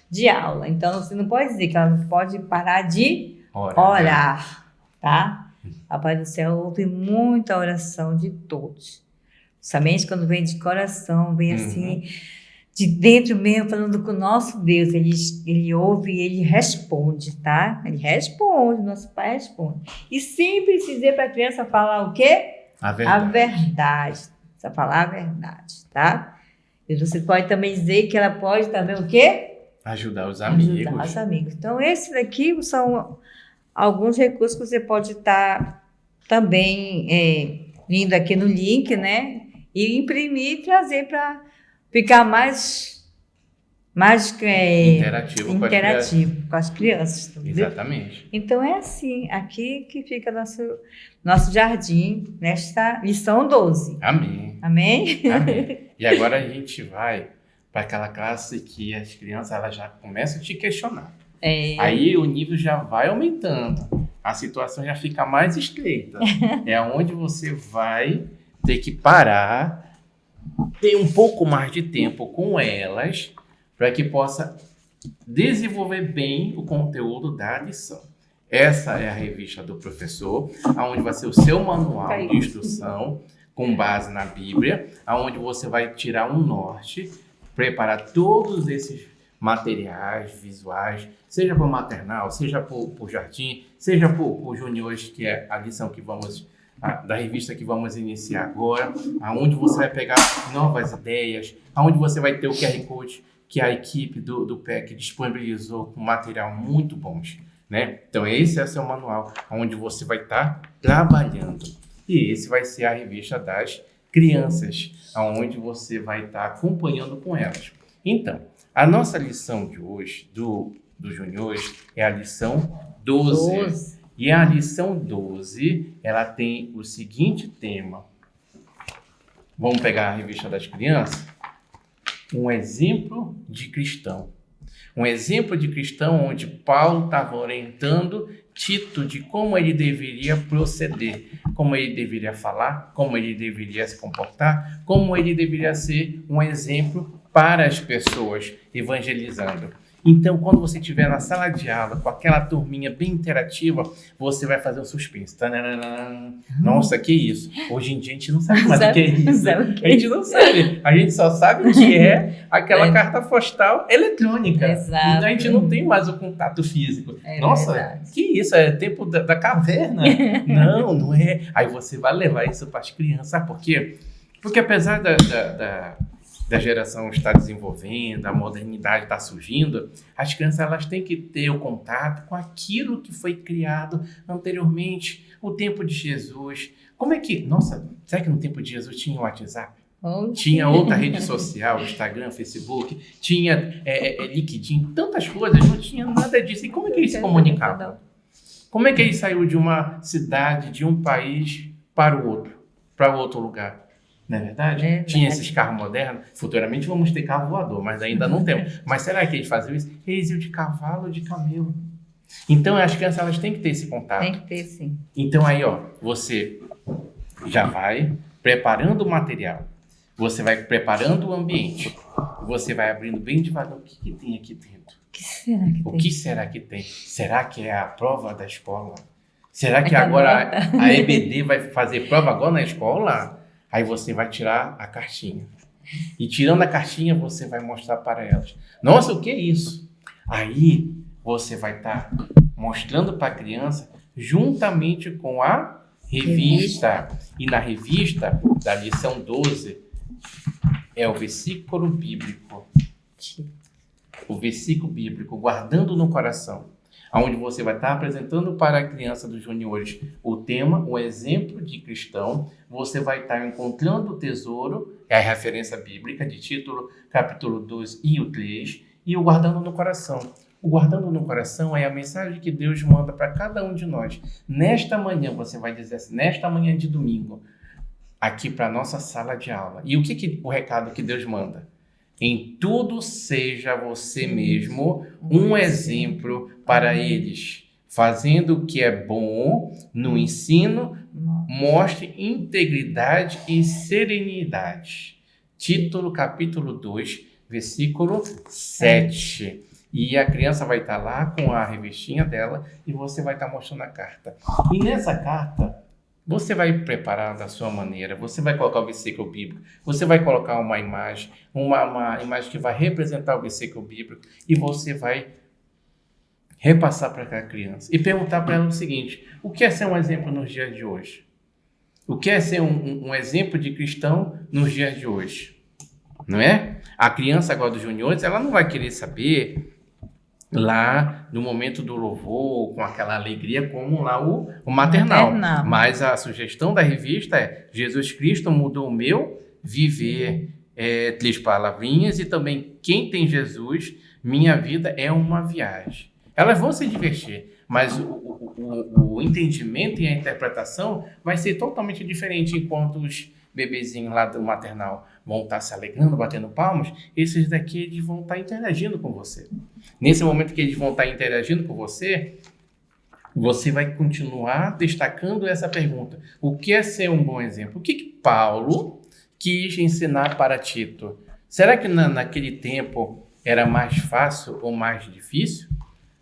de aula. Então, você não pode dizer que ela não pode parar de orar, tá? A Pai do Céu ouve muita oração de todos. Somente quando vem de coração, vem assim, de dentro mesmo, falando com o nosso Deus. Ele ouve e ele responde, tá? Ele responde, nosso Pai responde. E sempre se dizer para a criança falar o quê? A verdade. A verdade. Precisa falar a verdade, tá? E você pode também dizer que ela pode também o quê? Ajudar os amigos. Ajudar os amigos. Então, esses daqui são alguns recursos que você pode estar também vindo aqui no link, né? E imprimir e trazer para ficar mais interativo com as crianças. Tá? Exatamente. Então, é assim, aqui que fica nosso jardim, nesta lição 12. Amém. Amém? Amém. E agora a gente vai para aquela classe que as crianças elas já começam a te questionar. Aí o nível já vai aumentando, a situação já fica mais estreita. É onde você vai ter que parar, ter um pouco mais de tempo com elas, para que possa desenvolver bem o conteúdo da lição. Essa é a revista do professor, onde vai ser o seu manual de instrução, com base na Bíblia, onde você vai tirar um norte, preparar todos esses materiais visuais, seja para o maternal, seja para o jardim, seja para os juniores, que é a lição que da revista que vamos iniciar agora, aonde você vai pegar novas ideias, aonde você vai ter o QR Code que a equipe do PEC disponibilizou com material muito bons, né? Então esse é o seu manual, onde você vai estar trabalhando. E esse vai ser a revista das crianças, aonde você vai estar acompanhando com elas. Então, a nossa lição de hoje, dos juniores, é a lição 12. E a lição 12, ela tem o seguinte tema. Vamos pegar a revista das crianças? Um exemplo de cristão. Um exemplo de cristão onde Paulo estava orientando Tito de como ele deveria proceder, como ele deveria falar, como ele deveria se comportar, como ele deveria ser um exemplo para as pessoas, evangelizando. Então, quando você estiver na sala de aula com aquela turminha bem interativa, você vai fazer um suspense. Nossa, que isso? Hoje em dia a gente não sabe mais o que é isso. A gente não sabe. A gente só sabe o que é aquela carta postal eletrônica. Exato. Então, a gente não tem mais o contato físico. Nossa, verdade. Que isso? É tempo da caverna? Não é. Aí você vai levar isso para as crianças. Sabe por quê? Porque apesar da geração está desenvolvendo, a modernidade está surgindo, as crianças elas têm que ter o contato com aquilo que foi criado anteriormente, o tempo de Jesus. Como é que... Nossa, será que no tempo de Jesus tinha o WhatsApp? Tinha outra rede social, Instagram, Facebook, tinha LinkedIn, tantas coisas, não tinha nada disso. E como é que eles se comunicavam? Como é que ele saiu de uma cidade, de um país para outro lugar? Não é verdade? Tinha esses carros modernos. Futuramente vamos ter carro voador, mas ainda não temos. Mas será que eles faziam isso? Eles iam de cavalo ou de camelo. Então as crianças elas têm que ter esse contato. Tem que ter, sim. Então aí, você já vai preparando o material. Você vai preparando o ambiente. Você vai abrindo bem devagar o que tem aqui dentro. O que será que tem? Será que é a prova da escola? Será que agora a EBD vai fazer prova agora na escola? Aí você vai tirar a cartinha. E tirando a cartinha, você vai mostrar para elas. Nossa, o que é isso? Aí você vai estar mostrando para a criança juntamente com a revista. E na revista da lição 12 é o versículo bíblico. O versículo bíblico, guardando no coração. Onde você vai estar apresentando para a criança dos juniores o tema, o exemplo de cristão. Você vai estar encontrando o tesouro, é a referência bíblica de Tito, capítulo 2 e o 3, e o guardando no coração. O guardando no coração é a mensagem que Deus manda para cada um de nós. Nesta manhã, você vai dizer assim, nesta manhã de domingo, aqui para a nossa sala de aula. E o recado que Deus manda? Em tudo seja você mesmo um exemplo para eles, fazendo o que é bom no ensino, mostre integridade e serenidade. Título, capítulo 2, versículo 7. E a criança vai estar lá com a revistinha dela e você vai estar mostrando a carta. E nessa carta, você vai preparar da sua maneira, você vai colocar o versículo bíblico, você vai colocar uma imagem que vai representar o versículo bíblico e você vai repassar para aquela criança e perguntar para ela o seguinte: o que é ser um exemplo nos dias de hoje? O que é ser um exemplo de cristão nos dias de hoje? Não é? A criança agora dos juniores, ela não vai querer saber lá no momento do louvor, com aquela alegria, como lá o maternal. Mas a sugestão da revista é: Jesus Cristo mudou o meu viver. 3 palavrinhas, e também: quem tem Jesus, minha vida é uma viagem. Elas vão se divertir, mas o entendimento e a interpretação vai ser totalmente diferente. Enquanto os bebezinhos lá do maternal vão estar se alegrando, batendo palmas, esses daqui eles vão estar interagindo com você. Nesse momento que eles vão estar interagindo com você, você vai continuar destacando essa pergunta: o que é ser um bom exemplo? O que Paulo quis ensinar para Tito? Será que naquele tempo era mais fácil ou mais difícil?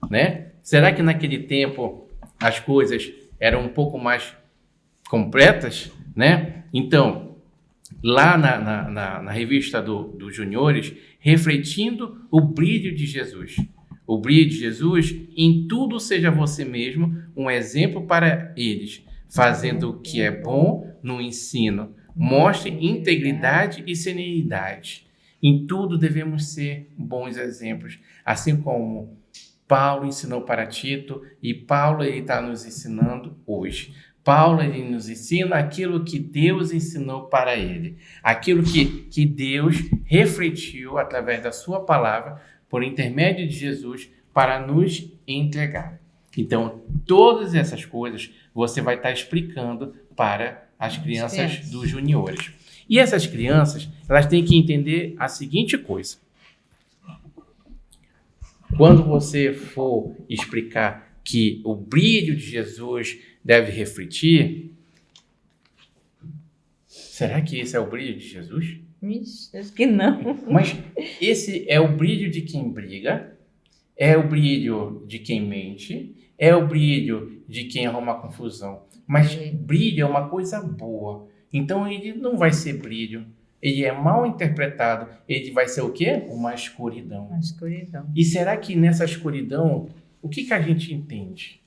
Né? Será que naquele tempo as coisas eram um pouco mais completas? Né? Então, lá na revista dos juniores, refletindo o brilho de Jesus. O brilho de Jesus: em tudo seja você mesmo um exemplo para eles, fazendo o que é bom no ensino. Mostre integridade e serenidade. Em tudo devemos ser bons exemplos, assim como Paulo ensinou para Tito, e Paulo está nos ensinando hoje. Paulo ele nos ensina aquilo que Deus ensinou para ele, aquilo que Deus refletiu através da sua palavra, por intermédio de Jesus, para nos entregar. Então, todas essas coisas você vai estar explicando para as crianças dos juniores. E essas crianças, elas têm que entender a seguinte coisa: quando você for explicar que o brilho de Jesus deve refletir, será que esse é o brilho de Jesus? Acho que não. Mas esse é o brilho de quem briga, é o brilho de quem mente, é o brilho de quem arruma confusão. Mas brilho é uma coisa boa. Então ele não vai ser brilho. Ele é mal interpretado. Ele vai ser o quê? Uma escuridão. Uma escuridão. E será que nessa escuridão, o que a gente entende?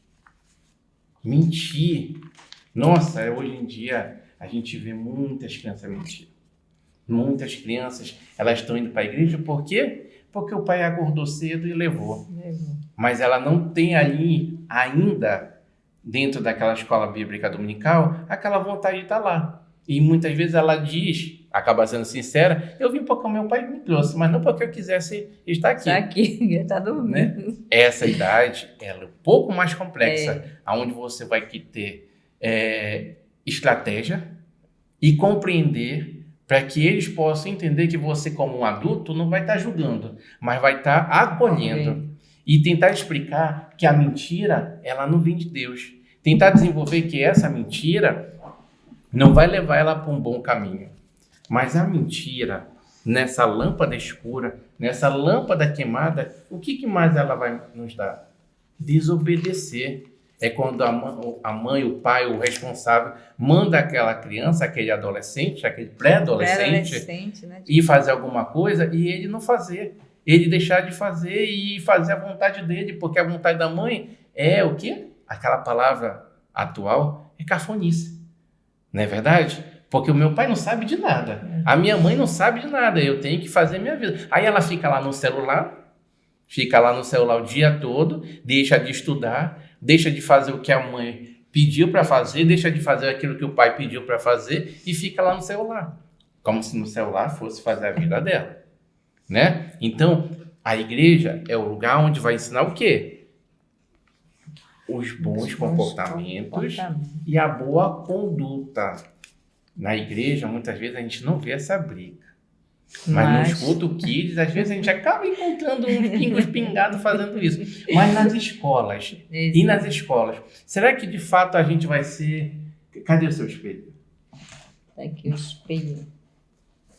Mentir. Nossa, hoje em dia a gente vê muitas crianças mentir. Muitas crianças, elas estão indo para a igreja por quê? Porque o pai acordou cedo e levou. Mas ela não tem ali ainda, dentro daquela escola bíblica dominical, aquela vontade de estar lá. E muitas vezes ela diz, acaba sendo sincera: eu vim porque o meu pai me trouxe, mas não porque eu quisesse estar aqui. Está aqui, está dormindo. Né? Essa idade ela é um pouco mais complexa, onde você vai ter estratégia e compreender, para que eles possam entender que você, como um adulto, não vai estar julgando, mas vai estar acolhendo. E tentar explicar que a mentira, ela não vem de Deus. Tentar desenvolver que essa mentira não vai levar ela para um bom caminho. Mas a mentira, nessa lâmpada escura, nessa lâmpada queimada, o que mais ela vai nos dar? Desobedecer. É quando a mãe, o pai, o responsável, manda aquela criança, aquele adolescente, aquele pré-adolescente, né, ir fazer alguma coisa e ele não fazer. Ele deixar de fazer e fazer a vontade dele, porque a vontade da mãe é o quê? Aquela palavra atual é cafonice. Não é verdade? Porque o meu pai não sabe de nada. A minha mãe não sabe de nada. Eu tenho que fazer minha vida. Aí ela fica lá no celular o dia todo, deixa de estudar, deixa de fazer o que a mãe pediu para fazer, deixa de fazer aquilo que o pai pediu para fazer e fica lá no celular. Como se no celular fosse fazer a vida dela. Né? Então, a igreja é o lugar onde vai ensinar o quê? Os bons comportamentos e a boa conduta. na igreja, muitas vezes a gente não vê essa briga. Mas nos cultos kids, às vezes a gente acaba encontrando uns pingos pingados fazendo isso. Mas nas escolas, e nas escolas, será que de fato a gente vai ser... Cadê o seu espelho? Tá aqui o espelho.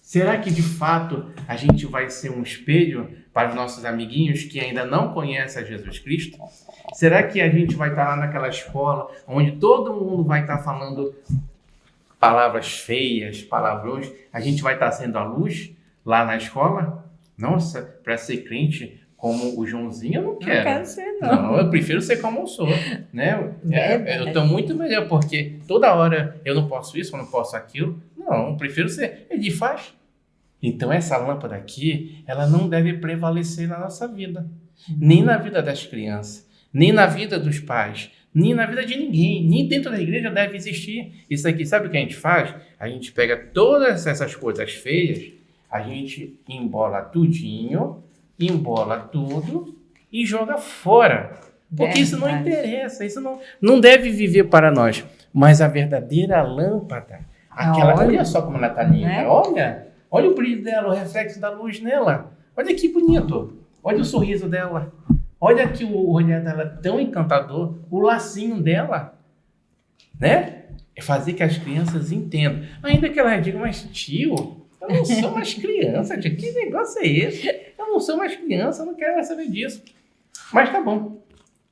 Será que de fato a gente vai ser um espelho para os nossos amiguinhos que ainda não conhecem a Jesus Cristo? Será que a gente vai estar lá naquela escola onde todo mundo vai estar falando palavras feias, palavrões? A gente vai estar sendo a luz lá na escola? Nossa, para ser crente como o Joãozinho, eu não quero. Não quero ser, não. Não, eu prefiro ser como eu sou, né? Eu estou muito melhor, porque toda hora eu não posso isso, eu não posso aquilo. Não, eu prefiro ser. Ele faz. Então, essa lâmpada aqui, ela não deve prevalecer na nossa vida. Nem na vida das crianças, nem na vida dos pais, nem na vida de ninguém, nem dentro da igreja deve existir. Isso aqui, sabe o que a gente faz? A gente pega todas essas coisas feias, a gente embola tudinho, embola tudo e joga fora. Porque isso não interessa, isso não deve viver para nós. Mas a verdadeira lâmpada, aquela, olha só como ela está linda, né? Olha o brilho dela, o reflexo da luz nela. Olha que bonito, olha o sorriso dela. Olha aqui o olhar dela tão encantador, o lacinho dela, né? É fazer que as crianças entendam. Ainda que elas digam, mas tio, eu não sou mais criança, tio. Que negócio é esse? Eu não sou mais criança, eu não quero mais saber disso. Mas tá bom.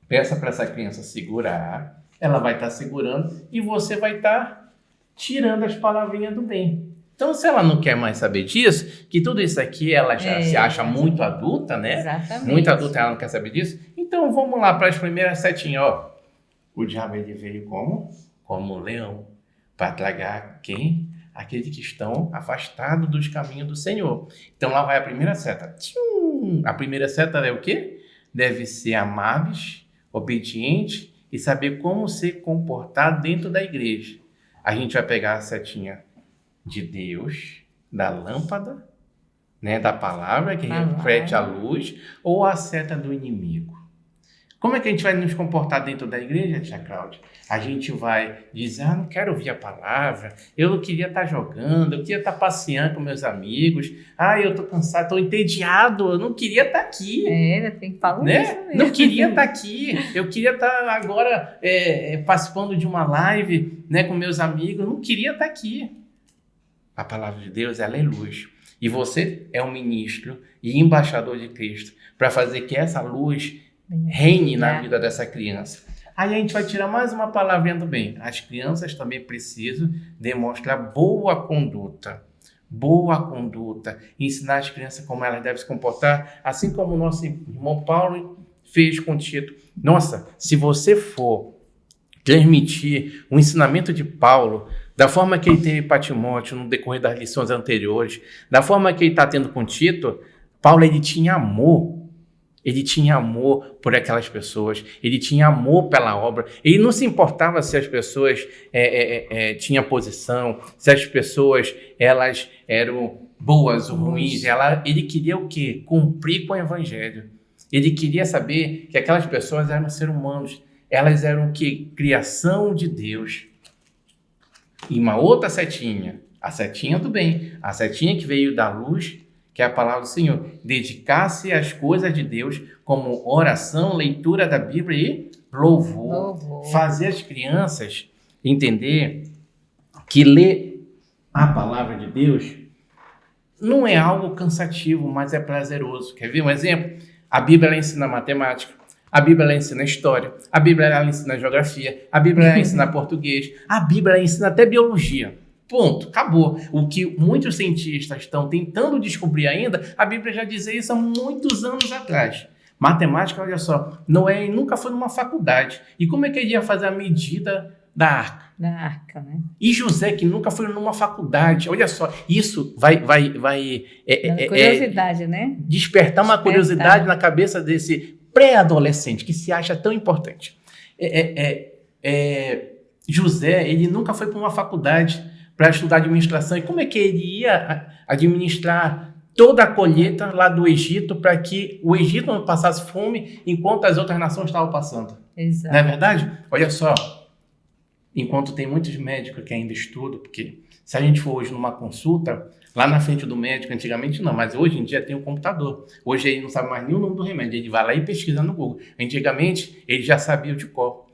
Peça para essa criança segurar, ela vai estar segurando e você vai estar tirando as palavrinhas do bem. Então, se ela não quer mais saber disso, que tudo isso aqui ela já se acha muito adulta, né? Exatamente. Muito adulta, ela não quer saber disso. Então, vamos lá para as primeiras setinhas, ó. O diabo, ele veio como? Como um leão, para tragar quem? Aqueles que estão afastados dos caminhos do Senhor. Então, lá vai a primeira seta. Tchum! A primeira seta é o quê? Deve ser amáveis, obedientes e saber como se comportar dentro da igreja. A gente vai pegar a setinha de Deus, da lâmpada, né, da palavra que reflete a luz, ou a seta do inimigo. Como é que a gente vai nos comportar dentro da igreja, tia Cláudia? A gente vai dizer, não quero ouvir a palavra, eu queria estar jogando, eu queria estar passeando com meus amigos, eu estou cansado, estou entediado, eu não queria estar aqui. Tem que falar né? Isso mesmo. Não queria estar aqui, eu queria estar agora participando de uma live, né, com meus amigos, eu não queria estar aqui. A palavra de Deus, ela é luz. E você é um ministro e embaixador de Cristo para fazer que essa luz reine na vida dessa criança. Aí a gente vai tirar mais uma palavrinha do bem. As crianças também precisam demonstrar boa conduta. Boa conduta. Ensinar as crianças como elas devem se comportar, assim como o nosso irmão Paulo fez com Tito. Nossa, se você for transmitir o ensinamento de Paulo, da forma que ele teve para Timóteo no decorrer das lições anteriores, da forma que ele está tendo com Tito, Paulo, ele tinha amor. Ele tinha amor por aquelas pessoas, ele tinha amor pela obra, ele não se importava se as pessoas tinham posição, se as pessoas elas eram boas ou ruins, ele queria o quê? Cumprir com o evangelho. Ele queria saber que aquelas pessoas eram seres humanos, elas eram o quê? Criação de Deus. E uma outra setinha, a setinha do bem, a setinha que veio da luz, que é a palavra do Senhor. Dedicar-se às coisas de Deus, como oração, leitura da Bíblia e louvor. Fazer as crianças entender que ler a palavra de Deus não é algo cansativo, mas é prazeroso. Quer ver um exemplo? A Bíblia ela ensina matemática, a Bíblia ela ensina história, a Bíblia ela ensina geografia, a Bíblia ela ensina português, a Bíblia ela ensina até biologia. Ponto, acabou. O que muitos cientistas estão tentando descobrir ainda, a Bíblia já dizia isso há muitos anos atrás. Matemática, olha só, Noé nunca foi numa faculdade. E como é que ele ia fazer a medida da arca? Da arca, né? E José, que nunca foi numa faculdade. Olha só, isso vai curiosidade, né? Despertar uma curiosidade na cabeça desse pré-adolescente que se acha tão importante. José, ele nunca foi para uma faculdade para estudar administração. E como é que ele ia administrar toda a colheita lá do Egito para que o Egito não passasse fome enquanto as outras nações estavam passando? Exato. Não é verdade? Olha só, enquanto tem muitos médicos que ainda estudam, porque se a gente for hoje numa consulta, lá na frente do médico, antigamente não, mas hoje em dia tem o computador. Hoje ele não sabe mais nem o nome do remédio, ele vai lá e pesquisa no Google. Antigamente, ele já sabia de cor.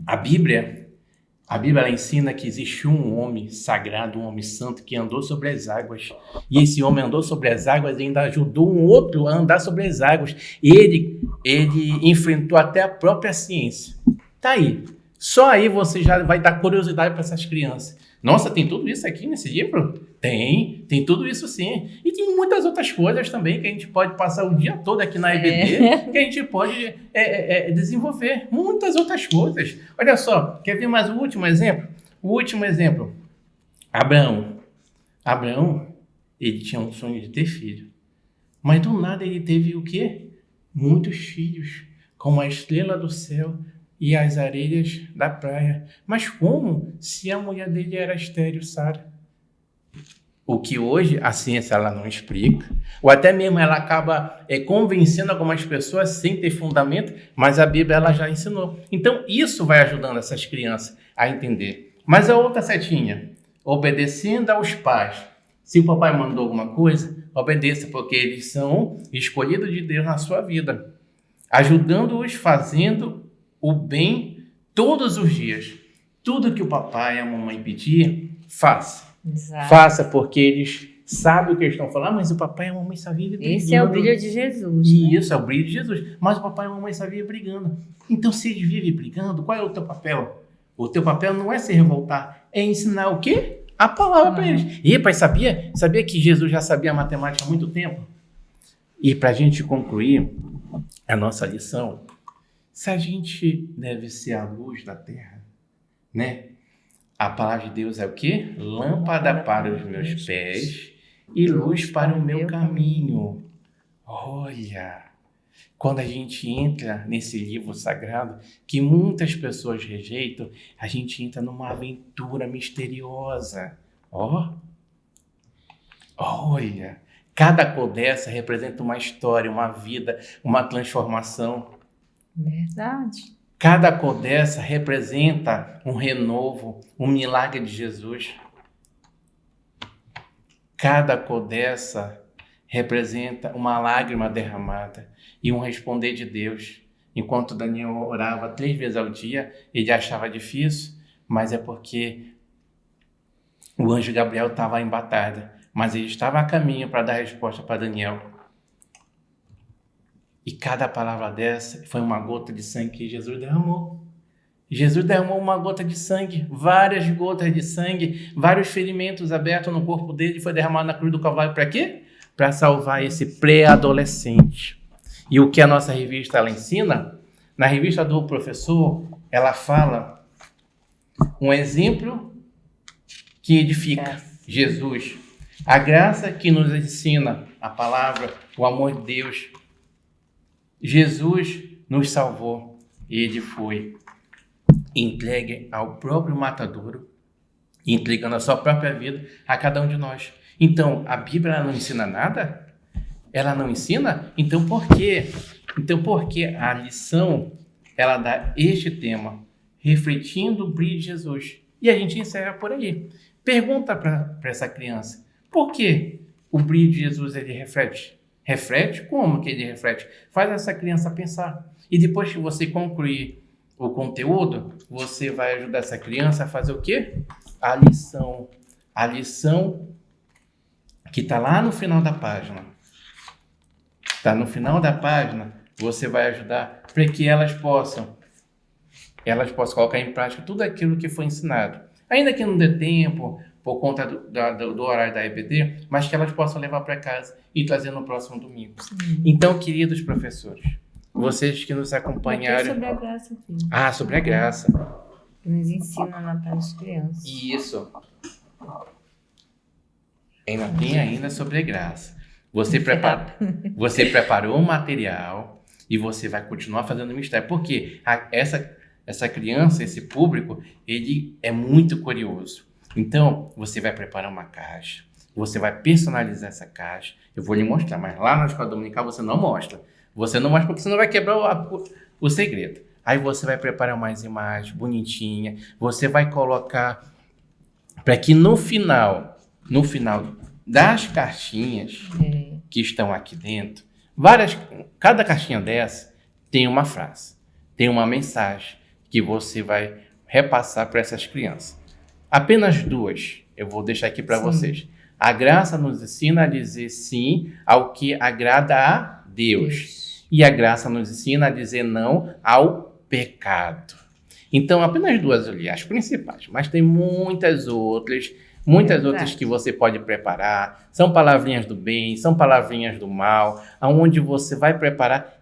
A Bíblia ela ensina que existe um homem sagrado, um homem santo que andou sobre as águas. E esse homem andou sobre as águas e ainda ajudou um outro a andar sobre as águas. Ele enfrentou até a própria ciência. Tá aí. Só aí você já vai dar curiosidade para essas crianças. Nossa, tem tudo isso aqui nesse livro? Tem tudo isso sim. E tem muitas outras coisas também que a gente pode passar o dia todo aqui na EBD, que a gente pode desenvolver. Muitas outras coisas. Olha só, quer ver mais o último exemplo? O último exemplo. Abraão, ele tinha um sonho de ter filho. Mas do nada ele teve o quê? Muitos filhos, como a estrela do céu e as areias da praia. Mas como? Se a mulher dele era estéril, Sara. O que hoje a ciência ela não explica, ou até mesmo ela acaba convencendo algumas pessoas sem ter fundamento, mas a Bíblia ela já ensinou. Então isso vai ajudando essas crianças a entender. Mas a outra setinha, obedecendo aos pais. Se o papai mandou alguma coisa, obedeça, porque eles são escolhidos de Deus na sua vida, ajudando-os fazendo o bem todos os dias. Tudo que o papai e a mamãe pedir, faça. Exato. Faça, porque eles sabem o que eles estão falando. Mas o papai e a mamãe sabiam brigando. Esse é o brilho de Jesus. Isso, é o brilho de Jesus. Mas o papai e a mamãe sabiam brigando. Então, se eles vivem brigando, qual é o teu papel? O teu papel não é se revoltar, é ensinar o quê? A palavra para eles. E, pai, sabia que Jesus já sabia matemática há muito tempo? E para a gente concluir a nossa lição, se a gente deve ser a luz da terra, né? A palavra de Deus é o quê? Lâmpada para os meus pés e luz para o meu caminho. Olha, quando a gente entra nesse livro sagrado, que muitas pessoas rejeitam, a gente entra numa aventura misteriosa. Olha, cada cor dessa representa uma história, uma vida, uma transformação. Verdade. Cada cor dessa representa um renovo, um milagre de Jesus. Cada cor dessa representa uma lágrima derramada e um responder de Deus. Enquanto Daniel orava 3 vezes ao dia, ele achava difícil, mas é porque o anjo Gabriel estava em batalha, mas ele estava a caminho para dar resposta para Daniel. E cada palavra dessa foi uma gota de sangue que Jesus derramou. Jesus derramou uma gota de sangue, várias gotas de sangue, vários ferimentos abertos no corpo dele, foi derramado na cruz do Calvário para quê? Para salvar esse pré-adolescente. E o que a nossa revista ela ensina? Na revista do professor, ela fala um exemplo que edifica. Jesus. A graça que nos ensina a palavra, o amor de Deus. Jesus nos salvou e ele foi entregue ao próprio matadouro, entregando a sua própria vida a cada um de nós. Então, a Bíblia não ensina nada? Ela não ensina? Então, por quê? Então, porque a lição, ela dá este tema, refletindo o brilho de Jesus. E a gente encerra por aí. Pergunta para essa criança, por que o brilho de Jesus ele reflete? Reflete? Como que ele reflete? Faz essa criança pensar. E depois que você concluir o conteúdo, você vai ajudar essa criança a fazer o quê? A lição. A lição que está lá no final da página. Está no final da página, você vai ajudar para que elas possam colocar em prática tudo aquilo que foi ensinado. Ainda que não dê tempo, por conta do horário da EBD, mas que elas possam levar para casa e trazer no próximo domingo. Então, queridos professores, vocês que nos acompanharam... Sobre a graça, filho. Sobre a graça. Que nos ensina lá para as crianças. Isso. Ainda sobre a graça. Você preparou o material e você vai continuar fazendo mistério. Porque essa criança, esse público, ele é muito curioso. Então, você vai preparar uma caixa, você vai personalizar essa caixa. Eu vou lhe mostrar, mas lá na escola dominical você não mostra. Você não mostra porque senão vai quebrar o segredo. Aí você vai preparar mais imagens bonitinha. Você vai colocar para que no final das caixinhas que estão aqui dentro, cada caixinha dessa tem uma frase, tem uma mensagem que você vai repassar para essas crianças. Apenas 2 eu vou deixar aqui para vocês. A graça nos ensina a dizer sim ao que agrada a Deus. E a graça nos ensina a dizer não ao pecado. Então, apenas 2 ali, as principais. Mas tem muitas outras que você pode preparar. São palavrinhas do bem, são palavrinhas do mal, aonde você vai preparar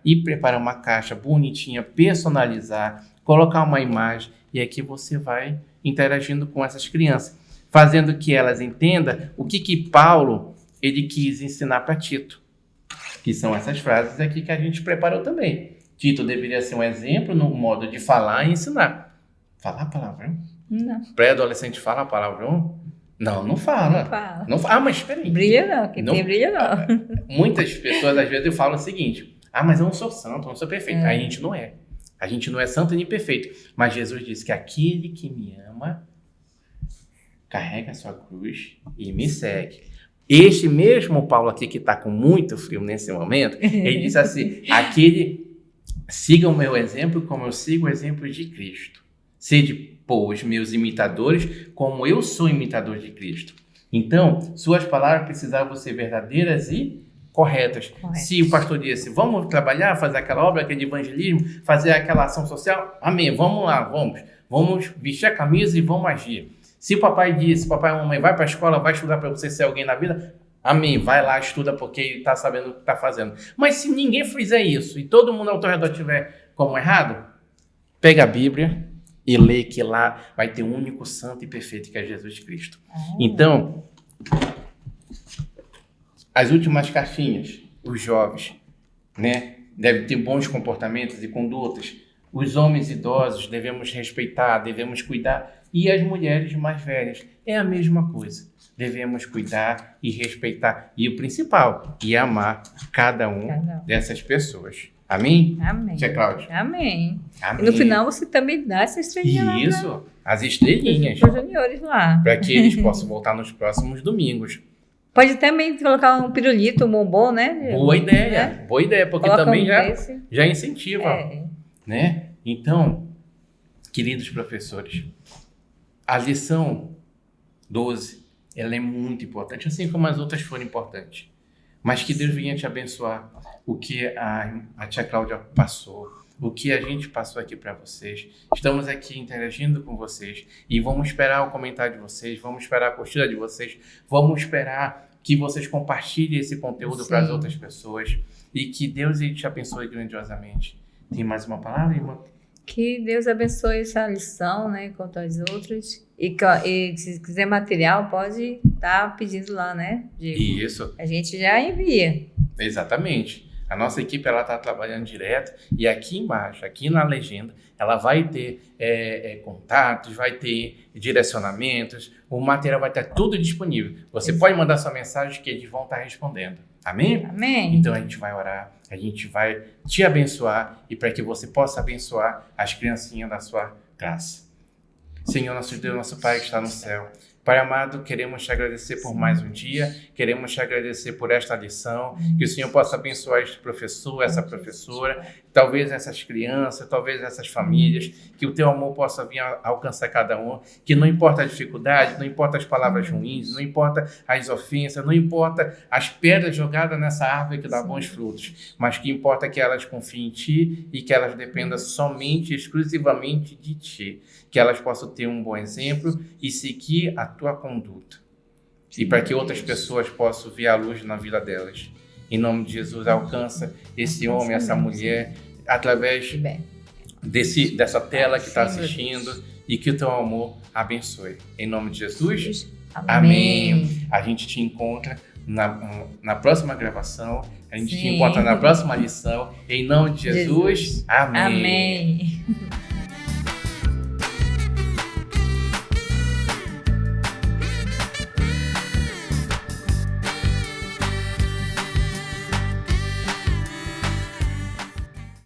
uma caixa bonitinha, personalizar, colocar uma imagem, e aqui você vai interagindo com essas crianças, fazendo que elas entendam o que Paulo ele quis ensinar para Tito, que são essas frases aqui que a gente preparou também. Tito deveria ser um exemplo no modo de falar e ensinar. Falar palavrão? Não. Pré-adolescente fala palavrão? Não fala. Não fala. Ah, mas espera aí. Brilha não, tem brilha não. Muitas pessoas às vezes falam o seguinte: mas eu não sou santo, eu não sou perfeito. Aí a gente não é. A gente não é santo nem perfeito. Mas Jesus disse que aquele que me ama carrega a sua cruz e me segue. Este mesmo Paulo aqui, que está com muito frio nesse momento, ele disse assim: siga o meu exemplo como eu sigo o exemplo de Cristo. Sede, pois, meus imitadores, como eu sou imitador de Cristo. Então, suas palavras precisavam ser verdadeiras e corretas. Se o pastor disse: vamos trabalhar, fazer aquela obra, aquele evangelismo, fazer aquela ação social, amém, vamos lá, vamos vestir a camisa e vamos agir. Se o papai e a mamãe vai para a escola, vai estudar para você ser alguém na vida, amém, vai lá, estuda porque ele está sabendo o que está fazendo. Mas se ninguém fizer isso e todo mundo ao teu redor tiver como errado, pega a Bíblia e lê que lá vai ter um único santo e perfeito, que é Jesus Cristo. Então, as últimas caixinhas, os jovens, né, devem ter bons comportamentos e condutas. Os homens idosos devemos respeitar, devemos cuidar. E as mulheres mais velhas é a mesma coisa. Devemos cuidar e respeitar. E o principal, amar cada um dessas pessoas. Amém? Amém. Tia Cláudia? Amém. E no final você também dá essa estrelinha. Isso, as estrelinhas. Para os juniores lá. Para que eles possam voltar nos próximos domingos. Pode também colocar um pirulito, um bombom, né? Boa ideia, porque coloca também já incentiva. Né? Então, queridos professores, a lição 12, ela é muito importante, assim como as outras foram importantes. Mas que Deus venha te abençoar o que a tia Cláudia passou, o que a gente passou aqui para vocês. Estamos aqui interagindo com vocês e vamos esperar o comentário de vocês, vamos esperar a curtida de vocês, vamos esperar que vocês compartilhem esse conteúdo para as outras pessoas e que Deus te abençoe grandiosamente. Tem mais uma palavra, irmã? Que Deus abençoe essa lição, né, quanto às outras. E se quiser material, pode estar pedindo lá, né, Diego? Isso. A gente já envia. Exatamente. A nossa equipe está trabalhando direto e aqui embaixo, aqui na legenda, ela vai ter contatos, vai ter direcionamentos, o material vai estar tudo disponível. Você pode mandar sua mensagem que eles vão estar respondendo. Amém? Amém. Então a gente vai orar, a gente vai te abençoar e para que você possa abençoar as criancinhas da sua classe. Senhor, nosso Deus, nosso Pai que está no céu. Pai amado, queremos te agradecer por mais um dia, queremos te agradecer por esta lição, que o Senhor possa abençoar este professor, essa professora, talvez essas crianças, talvez essas famílias, que o teu amor possa vir alcançar cada um, que não importa a dificuldade, não importa as palavras ruins, não importa as ofensas, não importa as pedras jogadas nessa árvore que dá bons frutos, mas que importa que elas confiem em ti e que elas dependam somente, exclusivamente de ti, que elas possam ter um bom exemplo e seguir a tua conduta. E para que outras pessoas possam ver a luz na vida delas. Em nome de Jesus, alcança esse homem, essa mulher, através dessa tela que está assistindo e que o teu amor abençoe. Em nome de Jesus, amém. A gente te encontra na próxima gravação, a gente te encontra na próxima lição. Em nome de Jesus, amém. Amém.